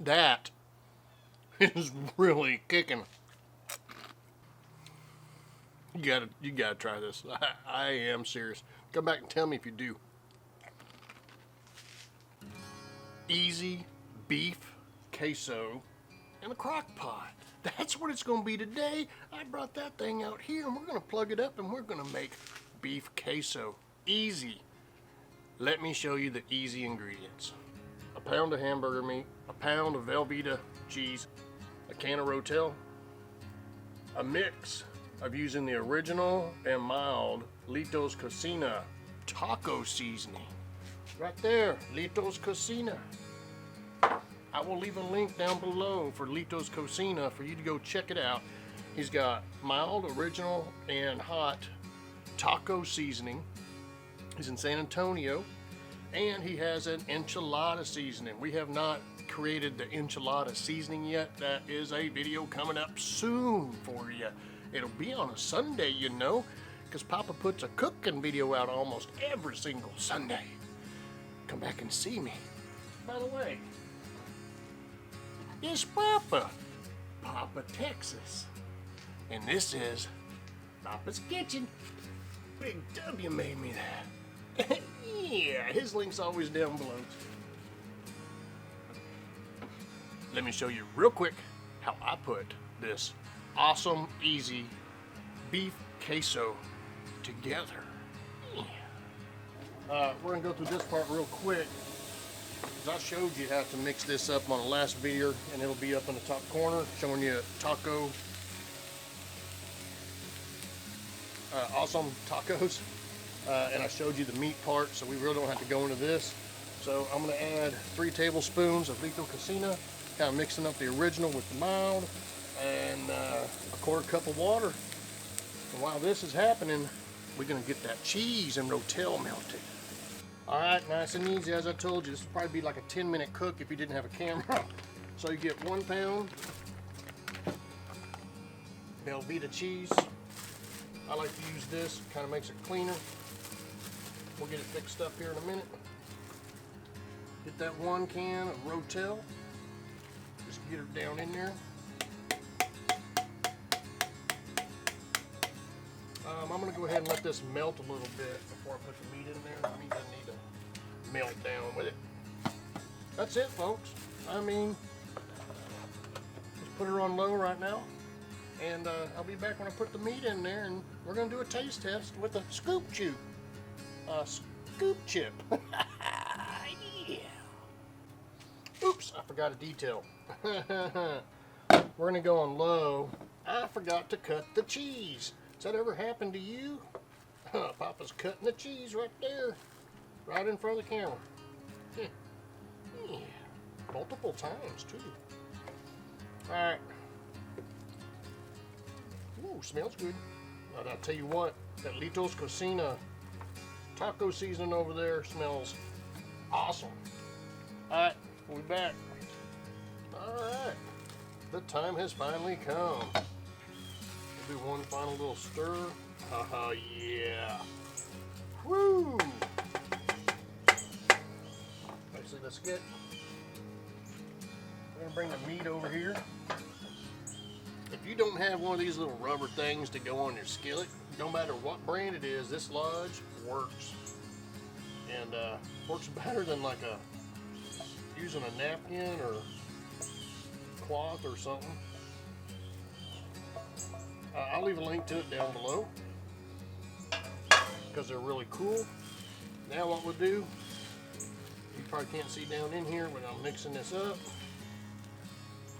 That is really kicking. You gotta try this. I am serious. Come back and tell me if you do. Easy beef queso in a crock pot. That's what it's gonna be today. I brought that thing out here and we're gonna plug it up and we're gonna make beef queso. Easy. Let me show you the easy ingredients. A pound of hamburger meat, a pound of Velveeta cheese, a can of Rotel, a mix of using the original and mild Litos Cocina taco seasoning. Right there, Litos Cocina. I will leave a link down below for Litos Cocina for you to go check it out. He's got mild, original, and hot taco seasoning. He's in San Antonio, and he has an enchilada seasoning. We have not created the enchilada seasoning yet. That is a video coming up soon for you. It'll be on a Sunday, you know, because Papa puts a cooking video out almost every single Sunday. Come back and see me. By the way, it's Papa Texas. And this is Papa's Kitchen. Big W made me that. Yeah, his link's always down below. Let me show you real quick how I put this awesome, easy beef queso together. We're gonna go through this part real quick. I showed you how to mix this up on the last video, and it'll be up in the top corner showing you taco, awesome tacos. And I showed you the meat part, so we really don't have to go into this. So I'm gonna add 3 tablespoons of Litos Cocina, kind of mixing up the original with the mild, and a 1/4 cup of water. And while this is happening, we're gonna get that cheese and Rotel melted. All right, nice and easy. As I told you, this would probably be like a 10-minute cook if you didn't have a camera. So you get 1 pound Velveeta cheese. I like to use this, kind of makes it cleaner. We'll get it fixed up here in a minute. Get that 1 can of Rotel. Just get her down in there. I'm going to go ahead and let this melt a little bit before I put the meat in there. The meat doesn't need to melt down with it. That's it, folks. I mean, just put her on low right now. And I'll be back when I put the meat in there, and we're going to do a taste test with a scoop chip. Scoop chip. Yeah. Oops, I forgot a detail. We're going to go on low. I forgot to cut the cheese. Has that ever happened to you? Papa's cutting the cheese right there, right in front of the camera. Yeah. Multiple times too. All right. Ooh, smells good. But I'll tell you what, that Litos Cocina taco seasoning over there smells awesome. All right, we'll be back. All right, the time has finally come. Do 1 final little stir. Haha, yeah. Woo! Actually, let's get. We're gonna bring the meat over here. If you don't have one of these little rubber things to go on your skillet, no matter what brand it is, this Lodge works. And works better than like using a napkin or cloth or something. I'll leave a link to it down below because they're really cool. Now what we'll do, you probably can't see down in here, but I'm mixing this up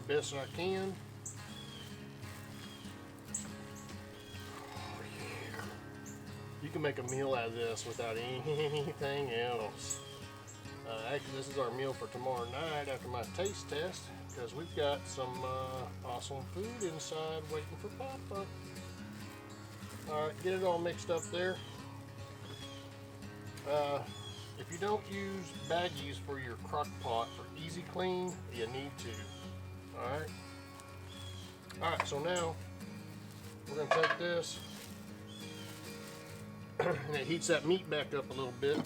best I can. Oh yeah. You can make a meal out of this without anything else. Actually, this is our meal for tomorrow night after my taste test, because we've got some awesome food inside waiting for Papa. Alright, get it all mixed up there. If you don't use baggies for your Crock-Pot for easy clean, you need to. Alright, so now we're going to take this and it heats that meat back up a little bit.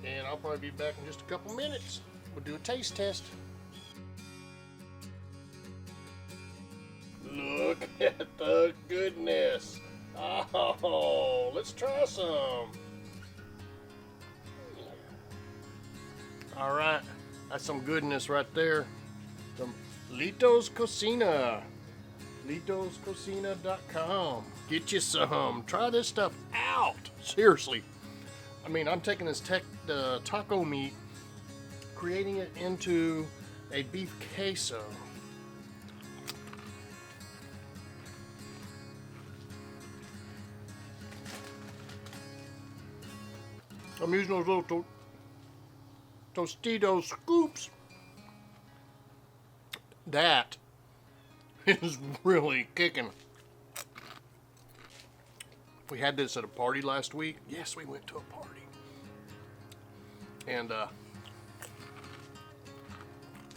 And I'll probably be back in just a couple minutes. We'll do a taste test. Look at the goodness. Oh, let's try some. All right, that's some goodness right there. From Lito's Cocina. LitosCocina.com. Get you some. Try this stuff out. Seriously. I mean, I'm taking this taco meat, creating it into a beef queso. I'm using those little Tostito scoops. That is really kicking. We had this at a party last week. Yes, we went to a party. And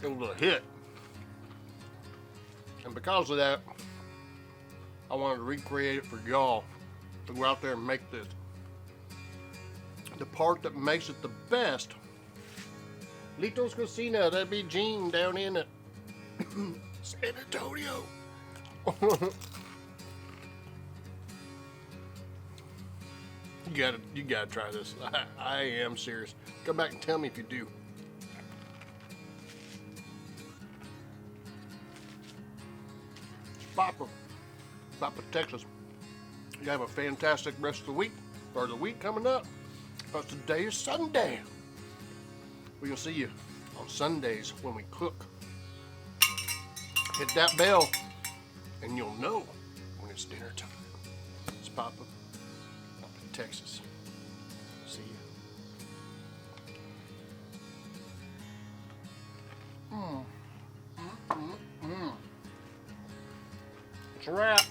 it was a hit. And because of that, I wanted to recreate it for y'all to go out there and make this. The part that makes it the best, Lito's Cocina, that'd be Gene down in it. San Antonio. You gotta try this. I am serious. Come back and tell me if you do. Papa, Texas. You have a fantastic rest of the week, or the week coming up. Because today is Sunday. We're gonna see you on Sundays when we cook. Hit that bell, and you'll know when it's dinner time. It's Papa, Texas. See you. It's a wrap.